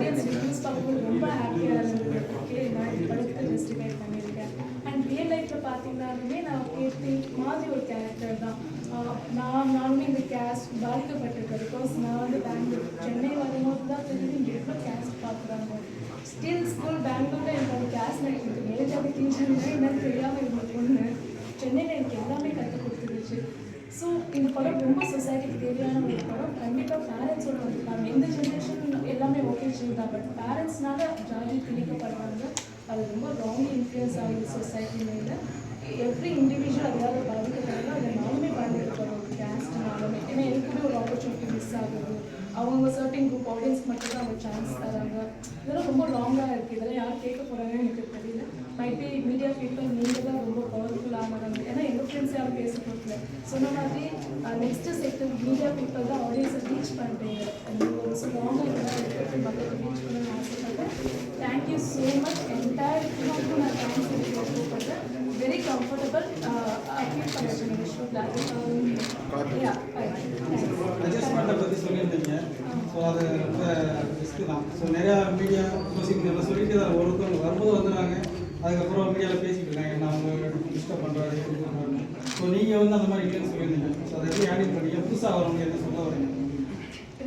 Audience reviews பார்க்கும்போது ரொம்ப ஹாப்பியாக இருந்தது. ஓகே, நான் இந்த படத்தை ஜஸ்டிஃபை பண்ணியிருக்கேன். அண்ட் ரியல் லைஃப்பில் பார்த்தீங்கன்னாலுமே நான் கீர்த்தி மாதிரி ஒரு கேரக்டர் தான். நானுமே இந்த கேஸ்ட் பாதிக்கப்பட்டிருக்கேன். பிகாஸ் நான் வந்து பெங்களூர் சென்னை வரும்போது தான் தெரிஞ்சு இங்கே எவ்வளோ கேஸ்ட் பார்க்குறாங்க. ஸ்டில் ஸ்கூல் பெங்களூரில் எனக்கு அந்த கேஸ்ட் எனக்கு மேரேஜ் ஆகி டீச்சர்னா என்னன்னு தெரியாமல் இருந்த பொண்ணு சென்னையில் எனக்கு எல்லாமே கற்றுக் கொடுத்துருச்சு. ஸோ இந்த படம் ரொம்ப சொசைட்டிக்கு தேவையான ஒரு படம். கண்டிப்பாக பேரண்ட்ஸோட வந்துருக்காங்க. இந்த ஜென்ரேஷன் எல்லாமே ஓகே தான், பட் பேரண்ட்ஸ்னால ஜாதி திணிக்கப்படுறாங்க. அது ரொம்ப ராங் இன்ஃப்ளூயன்ஸ் ஆகுது சொசைட்டி மேலே. எவ்ரி இண்டிவிஜுவல் அதாவது பாதிக்கிறாங்க. அதை நானுமே பாதிக்கிறோம் ஒரு கேஸ்ட்னாலுமே. ஏன்னா எனக்குமே ஒரு ஆப்பர்ச்சுனிட்டி மிஸ் ஆகுது. அவங்க சர்டின் குரூப் ஆடியன்ஸ் மட்டும் தான் அவங்க சான்ஸ் தராங்க. இதெல்லாம் ரொம்ப ராங்காக இருக்குது. இதெல்லாம் யார் கேட்க போகிறாங்கன்னு எனக்கு தெரியல. மைபி மீடியா பீப்புள் நீங்கள் தான் ரொம்ப பவர்ஃபுல்லானவங்க. ஏன்னா எங்கள் ஃப்ரெண்ட்ஸ் யாரும் பேச போகல. சொன்ன மாதிரி நெக்ஸ்ட் செக்டர் மீடியா பீப்புள் தான் ஆடியன்ஸை ரீச் பண்ணுறீங்க. ஸோ ராங்காக இதெல்லாம் இருக்கிறது மக்களுக்கு ரீச் பண்ணணும்னு ஆசைப்பட்டேன். Thank you so much. என்டையர் டீமுக்கும் நான் தேங்க்ஸ் சொல்லிக்கிறேன். வெரி கம்ஃபர்டபுள் ஃபீல் பண்ணிருக்கேன் அட்ஜஸ்ட்மெண்ட்டை பற்றி சொல்லியிருந்தீங்க. ஸோ அது ரொம்ப ரிஸ்க்கு தான். ஸோ நிறையா மீடியா சோசியல் மீடியாவில் சொல்லிட்டு தான் ஒருத்தவங்க வரும்போது வந்துடுறாங்க. அதுக்கப்புறம் மீடியாவில் பேசிட்டு இருக்காங்க, நான் அவங்க டிஸ்டர்ப் பண்ணுறாரு. ஸோ நீங்கள் வந்து அந்த மாதிரி இல்லைன்னு சொல்லியிருந்தீங்க. ஸோ அதை எப்படி ஹேண்டில் பண்ணீங்க? புதுசாக வரவங்க என்ன சொல்ல வரீங்க?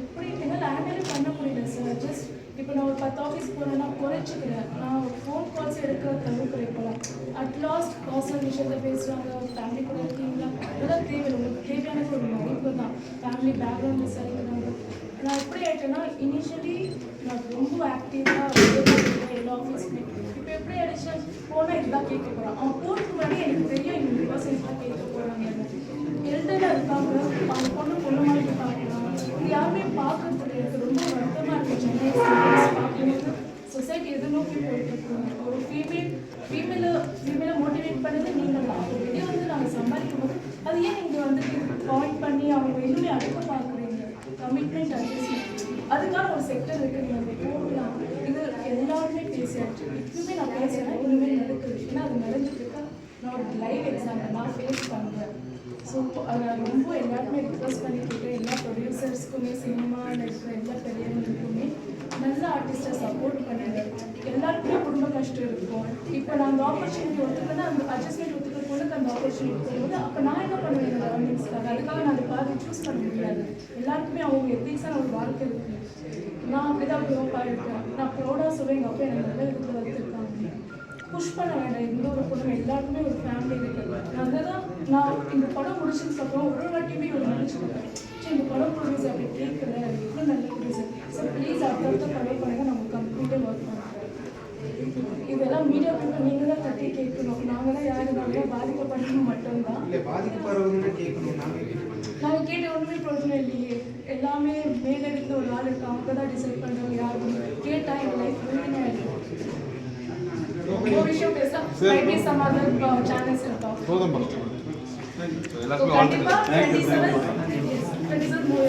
எப்படி என்னால் ஹேண்டில் பண்ண முடியல சார். ஜஸ்ட் இப்போ நான் ஒரு 10 ஆஃபீஸ் போனேன்னா குறைச்சிக்கிறேன். நான் ஃபோன் கால்ஸ் எடுக்க தவிர்க்கிறேன். இப்போலாம் அட்லாஸ்ட் பர்சனல் விஷயத்தை பேசுகிறாங்க. ஃபேமிலி கூட இருக்கீங்களா, இதெல்லாம் தேவை. உங்களுக்கு தேவையானது ஒரு மதிப்பு தான். ஃபேமிலி பேக்ரவுண்ட் விசாரிக்கிறாங்க. நான் எப்படி ஆகிட்டேன்னா இனிஷியலி நான் ரொம்ப ஆக்டிவாக எல்லா ஆஃபீஸுமே. இப்போ எப்படி ஆகிடுச்சு, போனால் இதுதான் கேட்க போகிறான். அவன் போகிறதுக்கு முன்னாடி எனக்கு தெரியும் இந்த பர்சன்ஸ் தான் கேட்க போகிறாங்க. எல்டராக இருக்காங்க, அவங்க பொண்ணு மாதிரி பார்க்கலாம். இது யாருமே பார்க்கறதுக்கு எனக்கு ரொம்ப வருத்தமாக இருக்குது. சென்னை பார்க்கும்போது சொசைட்டி எது நோக்கி போயிட்டு இருக்கோம். ஒரு ஃபீமேலை மோட்டிவேட் பண்ணது நீங்கள் தான். ஒரு வெளியே வந்து நாங்கள் சம்பாதிக்கும் போது அது ஏன் நீங்கள் வந்து பாயிண்ட் பண்ணி அவங்க இன்னுமே அடுக்க பார்க்குறீங்க. கமிட்மெண்ட் அட்ஜஸ்ட்மெண்ட் அதுக்கான ஒரு செக்டர் இருக்குது. நீங்கள் போகலாம். இது எல்லாருமே பேசியாச்சு. இப்பவுமே நான் பேசுகிறேன், இன்னுமே நடக்குது. ஏன்னா அது நடந்துட்டு இருக்கா. நான் ஒரு லைவ் எக்ஸாம்பிள் நான் ஃபேஸ் பண்ணுறேன். ஸோ அதை ரொம்ப எல்லாருமே ரிக்வஸ்ட் பண்ணிக்கிட்டு எல்லா ப்ரொடியூசர்ஸ்க்குமே சினிமா நடிக்கிற எல்லா பெரியவங்களுக்குமே நல்ல ஆர்டிஸ்ட்டை சப்போர்ட் பண்ணுங்க. எல்லாருக்குமே குடும்ப கஷ்டம் இருக்கும். இப்போ நான் அந்த ஆப்பர்ச்சுனிட்டி ஒத்துக்கன்னா அந்த அட்ஜஸ்ட்மெண்ட் ஒத்துக்கிற பொண்ணுக்கு அந்த ஆப்பர்ச்சுனிட்டி இருக்கும்போது அப்போ நான் என்ன பண்ணுவேன் இந்த கவர்மெண்ட்ஸ்க்காக? அதுக்காக நான் அதை பார்த்து சூஸ் பண்ண முடியாது. எல்லாருக்குமே அவங்க எத்திக்ஸான ஒரு வாழ்க்கை இருக்குது. நான் அப்படி தான் ப்ரோப்பாக இருக்கேன். நான் ப்ரௌடாக சொல்லுவேன், எங்கள் அப்பா எனக்கு நல்ல விதத்தில் வளர்த்துருக்காங்க. புஷ் பண்ண வேண்டாம். எந்த ஒரு பொண்ணு எல்லாருக்குமே ஒரு ஃபேமிலி இருக்குது. அதுதான் நான் இந்த படம் முடிச்சதுக்கப்புறம் ஒரு வாட்டியுமே ஒரு நினச்சிருக்கேன், சரி இந்த படம் ப்ரொடியூசர் அப்படி கேட்கல, எவ்வளோ நல்ல ப்ரொடியூசர். ஸோ ப்ளீஸ் அடுத்த படம் பண்ணுங்க, நம்ம கம்ப்ளீட்டாக ஒர்க் பண்ணுறோம். இதெல்லாம் மீடியா பீப்புள் நீங்கள் தான் தட்டி கேட்கணும். நாங்கள் தான் யாருனாலும் பாதிக்கப்படணும் மட்டும்தான். நாங்கள் கேட்ட ஒன்றுமே பிரயோஜனம் இல்லையே. எல்லாமே மேலே இருந்து ஒரு ஆள் இருக்கு, அவங்க தான் டிசைட் பண்ணுறவங்க. யாரும் கேட்டால் எங்கள் லைஃப் முழுமையாக இருக்கும். ஒரு விஷயம் பேசலாம். maybe some other channels will talk. கண்டிப்பா 27 மூவி